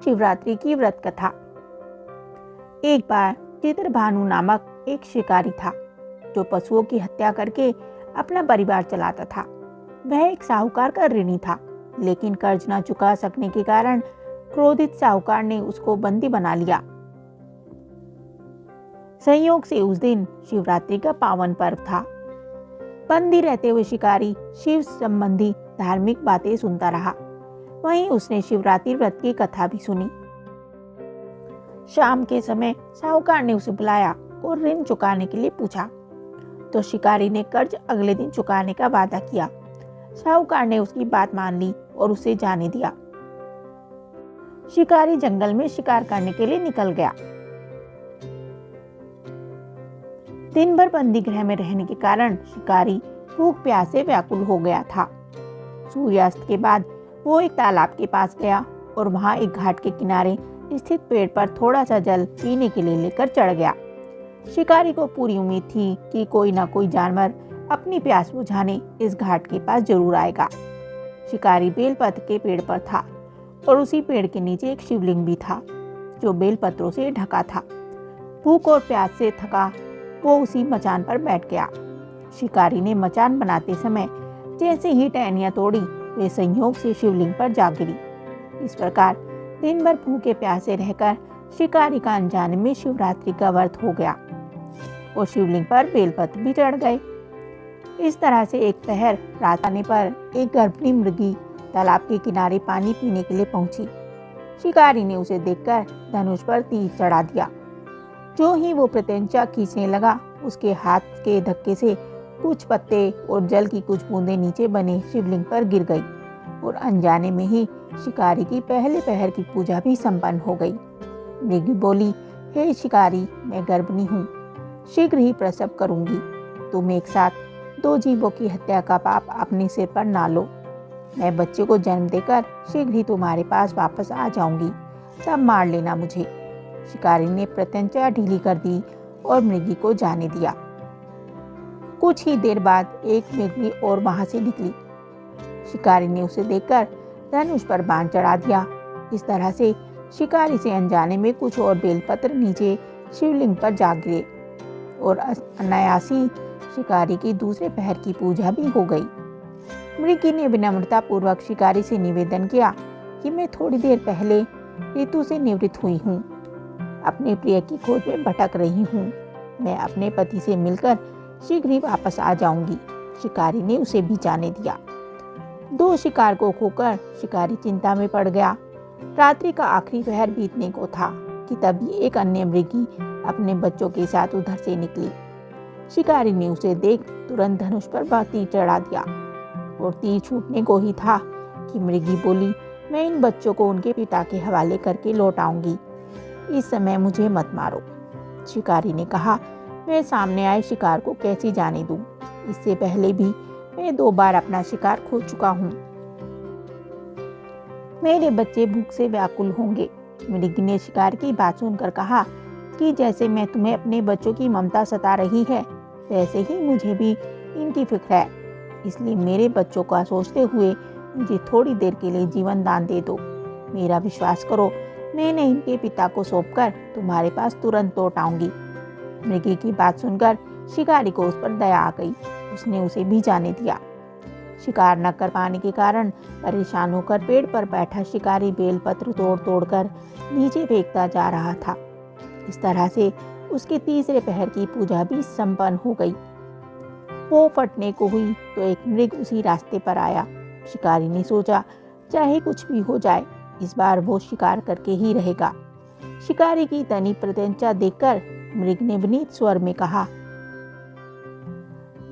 शिवरात्रि की व्रत कथा। एक बार चित्रभानु नामक एक शिकारी था जो पशुओं की हत्या करके अपना परिवार चलाता था। वह एक साहूकार का ऋणी था, लेकिन कर्ज न चुका सकने के कारण क्रोधित साहूकार ने उसको बंदी बना लिया। संयोग से उस दिन शिवरात्रि का पावन पर्व था। बंदी रहते हुए शिकारी शिव संबंधी धार्मिक बातें सुनता रहा। वहीं उसने शिवरात्रि व्रत की कथा भी सुनी। शाम के समय साहूकार ने उसे बुलाया और ऋण चुकाने के लिए पूछा, तो शिकारी ने कर्ज अगले दिन चुकाने का वादा किया। साहूकार ने उसकी बात मान ली और उसे जाने दिया। शिकारी जंगल में शिकार करने के लिए निकल गया। दिन भर बंदी गृह में रहने के कारण शिकारी भूख प्यास से व्याकुल हो गया था। सूर्यास्त के बाद वो एक तालाब के पास गया और वहां एक घाट के किनारे स्थित पेड़ पर थोड़ा सा जल पीने के लिए लेकर चढ़ गया। शिकारी को पूरी उम्मीद थी कि कोई ना कोई जानवर अपनी प्यास बुझाने इस घाट के पास जरूर आएगा। शिकारी बेलपत्र के पेड़ पर था और उसी पेड़ के नीचे एक शिवलिंग भी था जो बेलपत्रों से ढका था। भूख और प्यास से थका वो उसी मचान पर बैठ गया। शिकारी ने मचान बनाते समय जैसे ही टहनियां तोड़ी, वे संयोग से शिवलिंग पर जा गिरी। इस प्रकार दिन भर भूखे प्यासे रहकर शिकारी का अनजाने में शिवरात्रि का व्रत हो गया और शिवलिंग पर बेलपत्र भी चढ़ गए। इस तरह से एक पहर रात आने पर एक गर्भिणी मृगी तालाब के किनारे पानी पीने के लिए पहुंची। शिकारी ने उसे देखकर धनुष पर तीर चढ़ा दिया। जो ही वो प्रत्यंचा खींचने लगा, उसके हाथ के धक्के से कुछ पत्ते और जल की कुछ बूंदें नीचे बने शिवलिंग पर गिर गई और अनजाने में ही शिकारी की पहले पहर की पूजा भी संपन्न हो गई। मृगी बोली, हे शिकारी, मैं गर्भिणी हूँ, शीघ्र ही प्रसव करूंगी। तुम एक साथ 2 जीवों की हत्या का पाप अपने सिर पर ना लो। मैं बच्चे को जन्म देकर शीघ्र ही तुम्हारे पास वापस आ जाऊंगी, तब मार लेना मुझे। शिकारी ने प्रत्यंचा ढीली कर दी और मृगी को जाने दिया। कुछ ही देर बाद एक मृगी और वहां से निकली। शिकारी ने उसे देखकर धनुष पर बाण चढ़ा दिया। इस तरह से शिकारी से अनजाने में कुछ और बेलपत्र नीचे शिवलिंग पर जा गिरे और अनायासी शिकारी की दूसरे पहर की पूजा भी हो गई। मृगी ने विनम्रता पूर्वक शिकारी से निवेदन किया कि मैं थोड़ी देर पहले ऋतु से निवृत्त हुई हूँ, अपने प्रिय की खोज में भटक रही हूँ। मैं अपने पति से मिलकर शीघ्र ही वापस आ जाऊंगी। शिकारी ने उसे भी जाने दिया। 2 शिकार को खोकर शिकारी चिंता में पड़ गया। रात्रि का आखिरी पहर बीतने को था कि तभी एक अन्य मृगी अपने बच्चों के साथ उधर से निकली। शिकारी ने उसे देख तुरंत धनुष पर तीर चढ़ा दिया और तीर छूटने को ही था कि मृगी बोली, मैं इन बच्चों को उनके पिता के हवाले करके लौट आऊंगी, इस समय मुझे मत मारो। शिकारी ने कहा, मैं सामने आए शिकार को कैसे जाने दूं? इससे पहले भी मैं 2 बार अपना शिकार खो चुका हूँ। मेरे बच्चे भूख से व्याकुल होंगे। मृगी ने शिकार की बात सुनकर कहा कि जैसे मैं तुम्हें अपने बच्चों की ममता सता रही है, वैसे ही मुझे भी इनकी फिक्र है। इसलिए मेरे बच्चों का सोचते हुए मुझे थोड़ी देर के लिए जीवन दान दे दो। मेरा विश्वास करो, मैंने इनके पिता को सौंपकर तुम्हारे पास तुरंत लौट आऊंगी। मृगी की बात सुनकर शिकारी को उस पर दया आ गई। उसने उसे भी जाने दिया। शिकार न कर पाने के कारण परेशान होकर पेड़ पर बैठा शिकारी बेलपत्र तोड़ तोड़कर नीचे फेंकता जा रहा था। इस तरह से उसके तीसरे पहर की पूजा भी संपन्न हो गई। वो फटने को हुई तो एक मृग उसी रास्ते पर आया। शिकारी ने सोचा, चाहे कुछ भी हो जाए, इस बार वो शिकार करके ही रहेगा। शिकारी की तनी प्रत्यंचा देखकर मृग ने विनीत स्वर में कहा,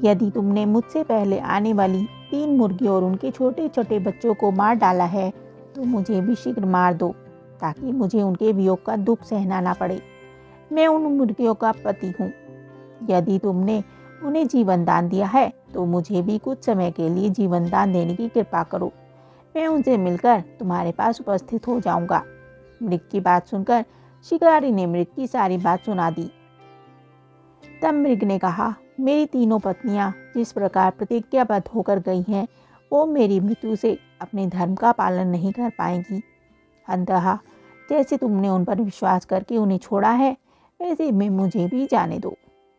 यदि तुमने मुझसे पहले आने वाली 3 मुर्गियों और उनके छोटे छोटे बच्चों को मार डाला है, तो मुझे भी शीघ्र मार दो, ताकि मुझे उनके वियोग का दुख सहना ना पड़े। मैं उन मुर्गियों का पति हूँ। यदि तुमने उन्हें जीवन दान दिया है, तो मुझे भी कुछ समय के लिए जीवन दान देने की कृपा करो। मैं उनसे मिलकर तुम्हारे पास उपस्थित हो जाऊंगा। मृग की बात सुनकर शिकारी ने मृग की सारी बात सुना दी। तब मृग ने कहा, मेरी 3 पत्नियां जिस प्रकार प्रतिज्ञाबद्ध होकर गई हैं, वो मेरी मृत्यु से अपने धर्म का पालन नहीं कर पाएंगी। अंततः जैसे तुमने उन पर विश्वास करके उन्हें छोड़ा है, ऐसे में मुझे भी जाने दो।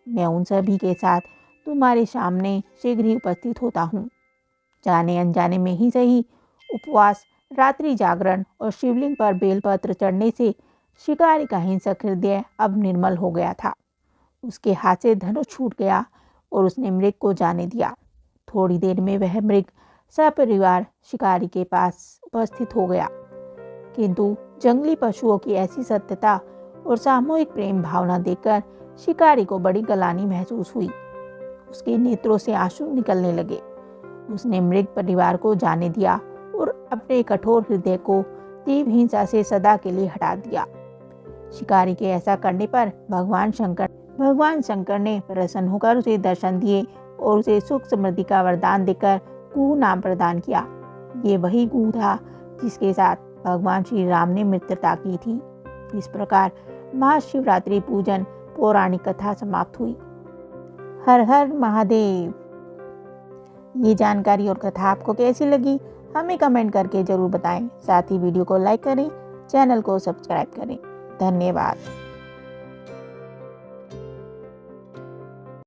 मैं उन सभी के साथ तुम्हारे सामने शीघ्र ही उपस्थित होता हूँ। जाने अनजाने में ही सही, उपवास, रात्रि जागरण और शिवलिंग पर बेलपत्र चढ़ने से शिकारी का हिंसक हृदय अब निर्मल हो गया था। उसके हाथ से धनुष छूट गया और उसने मृग को जाने दिया। थोड़ी देर में वह मृग सपरिवार शिकारी के पास उपस्थित हो गया, किंतु जंगली पशुओं की ऐसी सत्यता और सामूहिक प्रेम भावना देखकर शिकारी को बड़ी गलानी महसूस हुई। उसके नेत्रों से आंसू निकलने लगे। उसने मृग परिवार को जाने दिया और अपने कठोर हृदय को जीव हिंसा से सदा के लिए हटा दिया। शिकारी के ऐसा करने पर भगवान शंकर ने प्रसन्न होकर उसे दर्शन दिए और उसे सुख समृद्धि का वरदान देकर कुहू नाम प्रदान किया। ये वही कुहू था जिसके साथ भगवान श्री राम ने मित्रता की थी। इस प्रकार महाशिवरात्रि पूजन पौराणिक कथा समाप्त हुई। हर हर महादेव। ये जानकारी और कथा आपको कैसी लगी हमें कमेंट करके जरूर बताएं। साथ ही वीडियो को लाइक करें, चैनल को सब्सक्राइब करें। धन्यवाद।